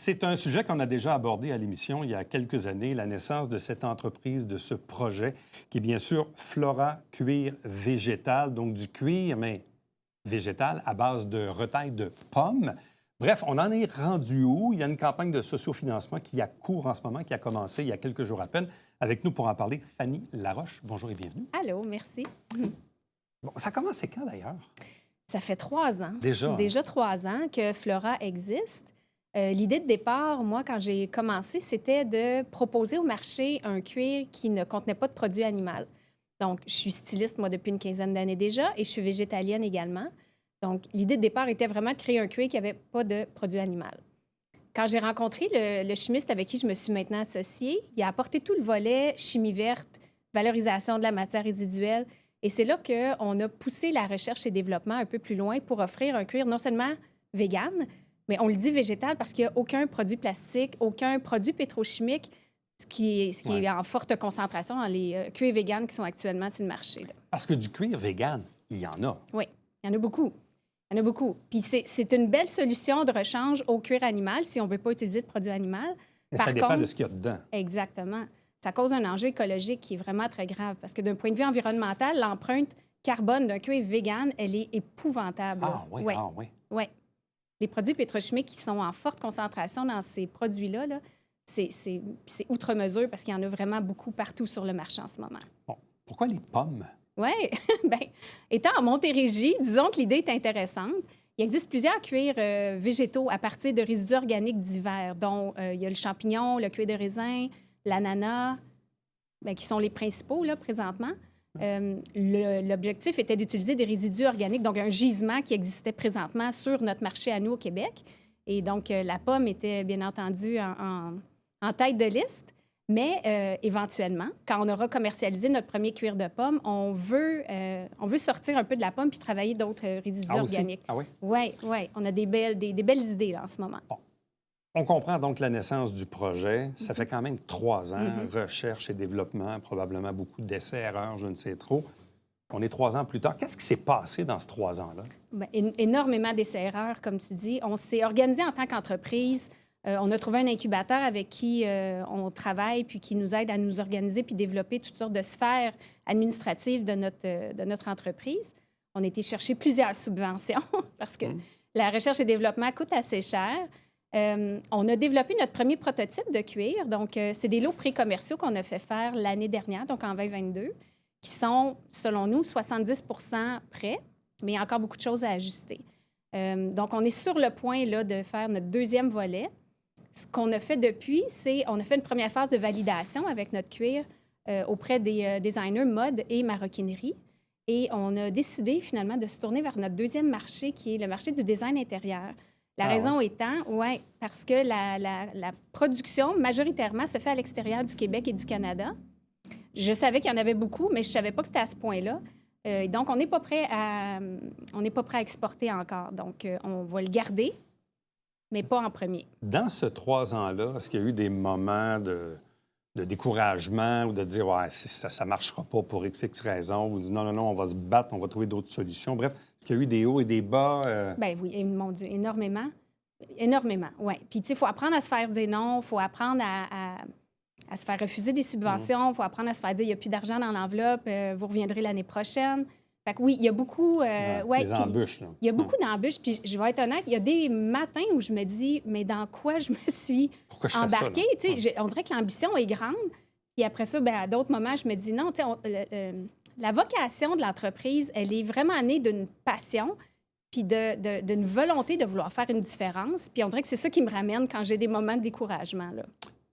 C'est un sujet qu'on a déjà abordé à l'émission il y a quelques années, la naissance de cette entreprise, de ce projet, qui est bien sûr Flora Cuir Végétal, donc du cuir, mais végétal à base de retaille de pommes. Bref, on en est rendu où? Il y a une campagne de sociofinancement qui a cours en ce moment, qui a commencé il y a quelques jours à peine. Avec nous pour en parler, Fanny Laroche. Bonjour et bienvenue. Allô, merci. Bon, ça a commencé quand d'ailleurs? Ça fait 3 ans. Déjà? Déjà 3 ans que Flora existe. L'idée de départ, moi, quand j'ai commencé, c'était de proposer au marché un cuir qui ne contenait pas de produits animaux. Donc, je suis styliste, moi, depuis une quinzaine d'années déjà, et je suis végétalienne également. Donc, l'idée de départ était vraiment de créer un cuir qui n'avait pas de produits animaux. Quand j'ai rencontré le chimiste avec qui je me suis maintenant associée, il a apporté tout le volet chimie verte, valorisation de la matière résiduelle. Et c'est là qu'on a poussé la recherche et développement un peu plus loin pour offrir un cuir non seulement vegan, mais on le dit végétal parce qu'il n'y a aucun produit plastique, aucun produit pétrochimique, ce qui est en forte concentration dans les cuirs véganes qui sont actuellement sur le marché. Là. Parce que du cuir vegan, il y en a. Oui, il y en a beaucoup. Il y en a beaucoup. Puis c'est une belle solution de rechange au cuir animal si on ne veut pas utiliser de produits animaux. Mais ça dépend de ce qu'il y a dedans. Exactement. Ça cause un enjeu écologique qui est vraiment très grave parce que d'un point de vue environnemental, l'empreinte carbone d'un cuir vegan, elle est épouvantable. Ah oui, ouais. ah oui. Oui. Les produits pétrochimiques qui sont en forte concentration dans ces produits-là, c'est outre mesure parce qu'il y en a vraiment beaucoup partout sur le marché en ce moment. Bon. Pourquoi les pommes? Oui. Bien, étant en Montérégie, disons que l'idée est intéressante. Il existe plusieurs cuirs végétaux à partir de résidus organiques divers, dont il y a le champignon, le cuir de raisin, l'ananas, qui sont les principaux là, présentement. L'objectif était d'utiliser des résidus organiques, donc un gisement qui existait présentement sur notre marché à nous au Québec. Et donc, la pomme était bien entendu en tête de liste. Mais éventuellement, quand on aura commercialisé notre premier cuir de pomme, on veut sortir un peu de la pomme puis travailler d'autres résidus organiques. Ah oui? Oui, oui. On a des belles idées là, en ce moment. Bon. On comprend donc la naissance du projet. Ça fait quand même 3 ans, recherche et développement, probablement beaucoup d'essais-erreurs, je ne sais trop. On est 3 ans plus tard. Qu'est-ce qui s'est passé dans ces 3 ans-là? Bien, énormément d'essais-erreurs, comme tu dis. On s'est organisé en tant qu'entreprise. On a trouvé un incubateur avec qui on travaille puis qui nous aide à nous organiser puis développer toutes sortes de sphères administratives de notre entreprise. On a été chercher plusieurs subventions parce que la recherche et développement coûte assez cher. On a développé notre premier prototype de cuir. Donc, c'est des lots pré-commerciaux qu'on a fait faire l'année dernière, donc en 2022, qui sont, selon nous, 70 prêts, mais il y a encore beaucoup de choses à ajuster. Donc, on est sur le point là, de faire notre deuxième volet. Ce qu'on a fait depuis, c'est on a fait une première phase de validation avec notre cuir auprès des designers mode et maroquinerie. Et on a décidé finalement de se tourner vers notre deuxième marché, qui est le marché du design intérieur. La raison étant, parce que la production, majoritairement, se fait à l'extérieur du Québec et du Canada. Je savais qu'il y en avait beaucoup, mais je ne savais pas que c'était à ce point-là. Donc, on n'est pas prêt à exporter encore. Donc, on va le garder, mais pas en premier. Dans ce 3 ans-là, est-ce qu'il y a eu des moments de découragement ou de dire « ça ne marchera pas pour x raisons » ou « non, on va se battre, on va trouver d'autres solutions ». Bref, est-ce qu'il y a eu des hauts et des bas? Bien oui, mon Dieu, énormément. Énormément, oui. Puis, tu sais, il faut apprendre à se faire dire non, il faut apprendre à se faire refuser des subventions, il faut apprendre à se faire dire « il n'y a plus d'argent dans l'enveloppe, vous reviendrez l'année prochaine ». Fait que oui, il y a beaucoup... des embûches, là. Il y a beaucoup d'embûches. Puis je vais être honnête, il y a des matins où je me dis, mais dans quoi je me suis embarquée? On dirait que l'ambition est grande. Puis après ça, à d'autres moments, je me dis, non, la vocation de l'entreprise, elle est vraiment née d'une passion puis d'une volonté de vouloir faire une différence. Puis on dirait que c'est ça qui me ramène quand j'ai des moments de découragement, là.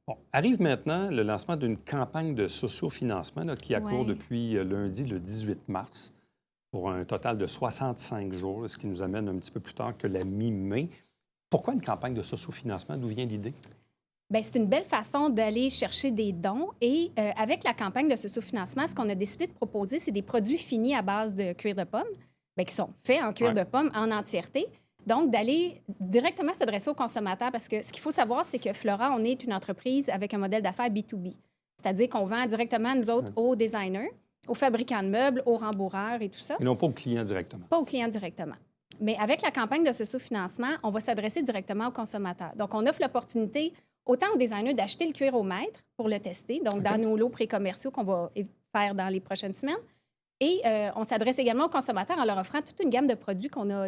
Bon, arrive maintenant le lancement d'une campagne de sociofinancement là, qui a cours depuis lundi, le 18 mars. Pour un total de 65 jours, ce qui nous amène un petit peu plus tard que la mi-mai. Pourquoi une campagne de sociofinancement? D'où vient l'idée? Bien, c'est une belle façon d'aller chercher des dons. Et avec la campagne de sociofinancement, ce qu'on a décidé de proposer, c'est des produits finis à base de cuir de pomme, qui sont faits en cuir de pomme en entièreté. Donc, d'aller directement s'adresser aux consommateurs, parce que ce qu'il faut savoir, c'est que Flora, on est une entreprise avec un modèle d'affaires B2B. C'est-à-dire qu'on vend directement, nous autres, aux designers, aux fabricants de meubles, aux rembourreurs et tout ça. Et non pas aux clients directement. Pas aux clients directement. Mais avec la campagne de socio-financement, on va s'adresser directement aux consommateurs. Donc, on offre l'opportunité autant aux designers d'acheter le cuir au mètre pour le tester, donc dans nos lots pré-commerciaux qu'on va faire dans les prochaines semaines. Et on s'adresse également aux consommateurs en leur offrant toute une gamme de produits qu'on a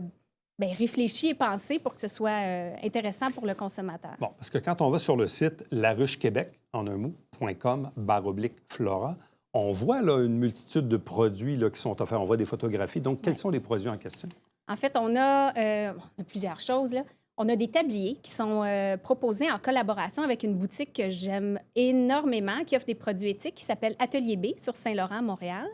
réfléchi et pensé pour que ce soit intéressant pour le consommateur. Bon, parce que quand on va sur le site laruchequebec, en un mot, .com/Flora, on voit là, une multitude de produits là, qui sont offerts. On voit des photographies. Donc, quels sont les produits en question? En fait, on a plusieurs choses, là. On a des tabliers qui sont proposés en collaboration avec une boutique que j'aime énormément, qui offre des produits éthiques, qui s'appelle Atelier B sur Saint-Laurent, Montréal.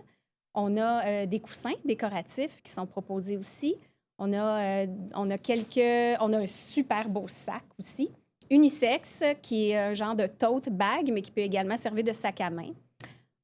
On a des coussins décoratifs qui sont proposés aussi. On a un super beau sac aussi. Unisex, qui est un genre de tote bag, mais qui peut également servir de sac à main.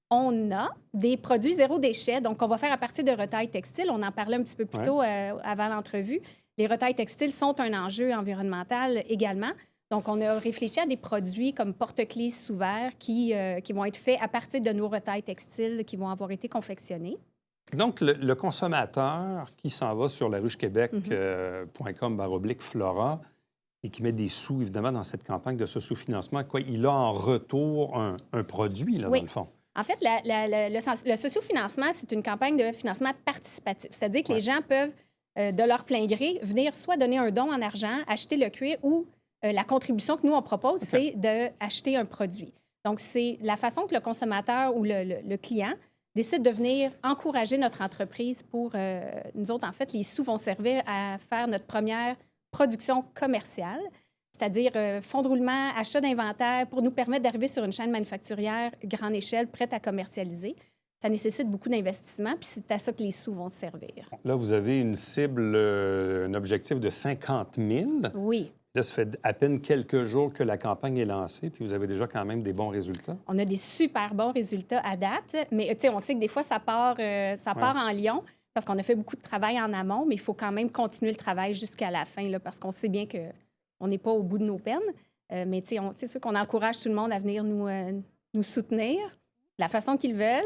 On a des produits zéro déchet, donc on va faire à partir de retail textile. On en parlait un petit peu plus tôt avant l'entrevue. Les retails textiles sont un enjeu environnemental également. Donc, on a réfléchi à des produits comme porte-clés sous verre qui vont être faits à partir de nos retails textiles qui vont avoir été confectionnés. Donc, le consommateur qui s'en va sur laruchequebec.com/Flora et qui met des sous, évidemment, dans cette campagne de ce sous-financement, quoi, il a en retour un produit, là, oui. dans le fond. En fait, le socio-financement, c'est une campagne de financement participatif. C'est-à-dire que les gens peuvent, de leur plein gré, venir soit donner un don en argent, acheter le cuir ou la contribution que nous, on propose, c'est d'acheter un produit. Donc, c'est la façon que le consommateur ou le client décide de venir encourager notre entreprise pour... nous autres, en fait, les sous vont servir à faire notre première production commerciale, c'est-à-dire fonds de roulement, achat d'inventaire, pour nous permettre d'arriver sur une chaîne manufacturière grande échelle, prête à commercialiser. Ça nécessite beaucoup d'investissement, puis c'est à ça que les sous vont servir. Là, vous avez une cible, un objectif de 50 000. Oui. Là, ça fait à peine quelques jours que la campagne est lancée, puis vous avez déjà quand même des bons résultats. On a des super bons résultats à date, mais on sait que des fois, ça part en lion parce qu'on a fait beaucoup de travail en amont, mais il faut quand même continuer le travail jusqu'à la fin, là, parce qu'on sait bien qu'on n'est pas au bout de nos peines. Mais c'est sûr qu'on encourage tout le monde à venir nous soutenir de la façon qu'ils veulent.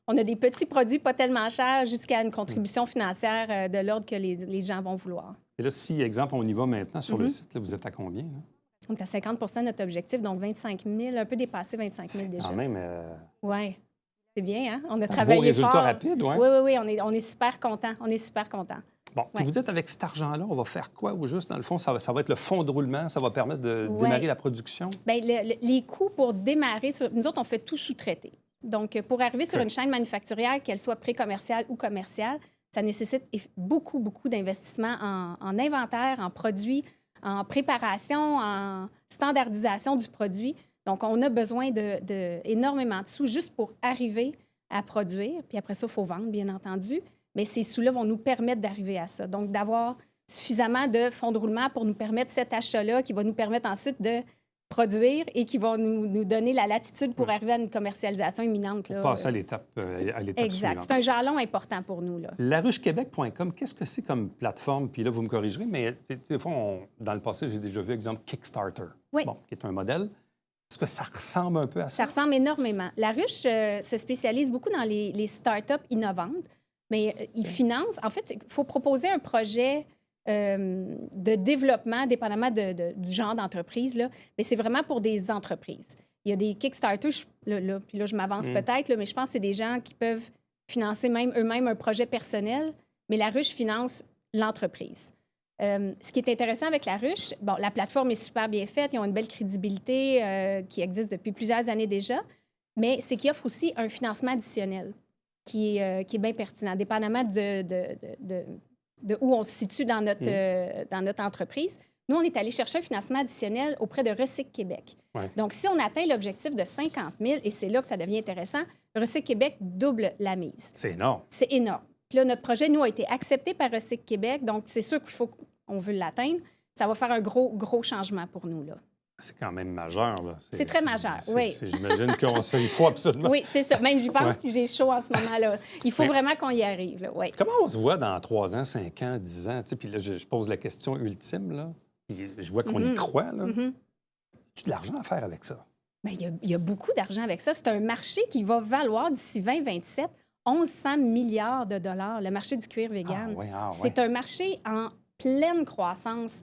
On a des petits produits pas tellement chers jusqu'à une contribution financière de l'ordre que les gens vont vouloir. Et là, si, exemple, on y va maintenant sur le site, là, vous êtes à combien? Là? On est à 50 de notre objectif, donc 25 000, un peu dépassé 25 000 déjà. Quand même... Oui, c'est bien, hein? On a un travaillé beau résultat fort. rapide, oui? Oui, on est super contents. On est super contents. Bon, puis vous êtes avec cet argent-là, on va faire quoi? Ou juste, dans le fond, ça va être le fonds de roulement, ça va permettre de démarrer la production? Bien, les coûts pour démarrer, nous autres, on fait tout sous-traiter. Donc, pour arriver sur une chaîne manufacturière, qu'elle soit pré-commerciale ou commerciale, ça nécessite beaucoup, beaucoup d'investissements en inventaire, en produits, en préparation, en standardisation du produit. Donc, on a besoin énormément de sous juste pour arriver à produire. Puis après ça, il faut vendre, bien entendu. Mais ces sous-là vont nous permettre d'arriver à ça. Donc, d'avoir suffisamment de fonds de roulement pour nous permettre cet achat-là qui va nous permettre ensuite de produire et qui va nous donner la latitude pour arriver à une commercialisation imminente. Là. Passer à l'étape exact. suivante. C'est un jalon important pour nous. Là. Laruchequebec.com, qu'est-ce que c'est comme plateforme? Puis là, vous me corrigerez, mais des fois, dans le passé, j'ai déjà vu, exemple, Kickstarter, qui est un modèle. Est-ce que ça ressemble un peu à ça? Ça ressemble énormément. La Ruche se spécialise beaucoup dans les startups innovantes, mais ils financent... En fait, il faut proposer un projet de développement, dépendamment du genre d'entreprise, là, mais c'est vraiment pour des entreprises. Il y a des Kickstarter, puis là, je m'avance peut-être, là, mais je pense que c'est des gens qui peuvent financer eux-mêmes un projet personnel, mais la Ruche finance l'entreprise. Ce qui est intéressant avec la Ruche, la plateforme est super bien faite, ils ont une belle crédibilité qui existe depuis plusieurs années déjà, mais c'est qu'ils offrent aussi un financement additionnel qui est bien pertinent, dépendamment de où on se situe dans notre entreprise. Nous, on est allé chercher un financement additionnel auprès de Recycle Québec. Ouais. Donc, si on atteint l'objectif de 50 000, et c'est là que ça devient intéressant, Recycle Québec double la mise. C'est énorme. C'est énorme. Puis là, notre projet, nous, a été accepté par Recycle Québec, donc c'est sûr qu'il faut qu'on veut l'atteindre. Ça va faire un gros changement pour nous, là. C'est quand même majeur, là. C'est très majeur, oui. J'imagine qu'il faut absolument... Oui, c'est ça. Même j'y pense que j'ai chaud en ce moment-là. Il faut vraiment qu'on y arrive, là, oui. Comment on se voit dans 3 ans, 5 ans, 10 ans? Puis là, je pose la question ultime, là. Puis je vois qu'on y croit, là. As-tu de l'argent à faire avec ça? Bien, il y a beaucoup d'argent avec ça. C'est un marché qui va valoir d'ici 2027 1100 milliards de dollars, le marché du cuir vegan. C'est un marché en pleine croissance.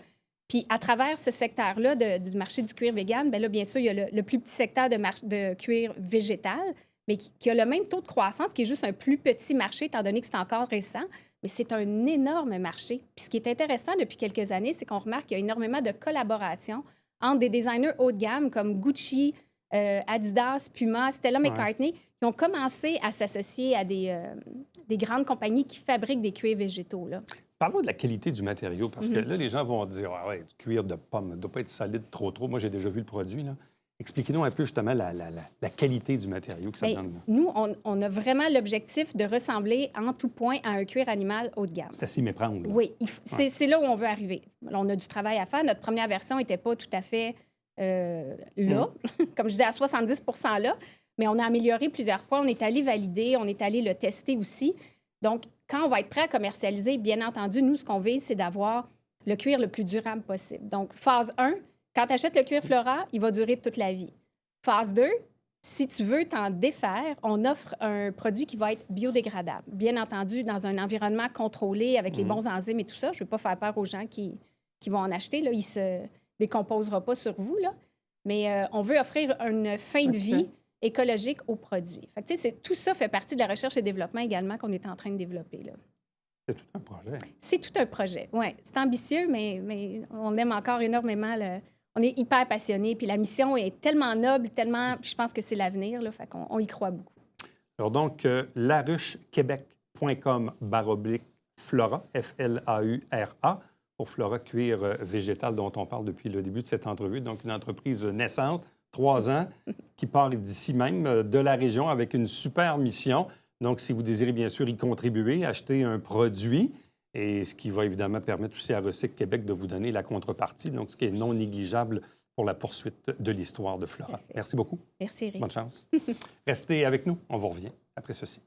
Puis à travers ce secteur-là du marché du cuir vegan, bien là, bien sûr, il y a le plus petit secteur de cuir végétal, mais qui a le même taux de croissance, qui est juste un plus petit marché, étant donné que c'est encore récent. Mais c'est un énorme marché. Puis ce qui est intéressant depuis quelques années, c'est qu'on remarque qu'il y a énormément de collaborations entre des designers haut de gamme comme Gucci, Adidas, Puma, Stella McCartney, qui ont commencé à s'associer à des grandes compagnies qui fabriquent des cuirs végétaux. Là. Parlons de la qualité du matériau, parce que là, les gens vont dire « Ah ouais, du cuir de pomme, ça ne doit pas être solide trop. » Moi, j'ai déjà vu le produit. Là. Expliquez-nous un peu justement la qualité du matériau que ça donne. Nous, on a vraiment l'objectif de ressembler en tout point à un cuir animal haut de gamme. C'est à s'y méprendre. Là. Oui, c'est là où on veut arriver. On a du travail à faire. Notre première version n'était pas tout à fait là, comme je dis, à 70 là, mais on a amélioré plusieurs fois. On est allé valider, on est allé le tester aussi. Donc, quand on va être prêt à commercialiser, bien entendu, nous, ce qu'on vise, c'est d'avoir le cuir le plus durable possible. Donc, phase 1, quand tu achètes le cuir Flora, il va durer toute la vie. Phase 2, si tu veux t'en défaire, on offre un produit qui va être biodégradable. Bien entendu, dans un environnement contrôlé avec les bons enzymes et tout ça. Je ne veux pas faire peur aux gens qui vont en acheter. Là. Il ne se décomposera pas sur vous. Là. Mais on veut offrir une fin de vie écologique au produit. Fait que, tout ça fait partie de la recherche et développement également qu'on est en train de développer. Là. C'est tout un projet. C'est tout un projet, oui. C'est ambitieux, mais on aime encore énormément. On est hyper passionnés. Puis la mission est tellement noble, tellement... Je pense que c'est l'avenir, là. Fait qu'on y croit beaucoup. Alors donc, laruchequebec.com/Flora, F-L-A-U-R-A, pour Flora Cuir végétal dont on parle depuis le début de cette entrevue. Donc, une entreprise naissante, 3 ans, qui part d'ici même, de la région, avec une super mission. Donc, si vous désirez bien sûr y contribuer, acheter un produit, et ce qui va évidemment permettre aussi à Recycle Québec de vous donner la contrepartie, donc ce qui est non négligeable pour la poursuite de l'histoire de Flora. Merci beaucoup. Merci, Eric. Bonne chance. Restez avec nous, on vous revient après ceci.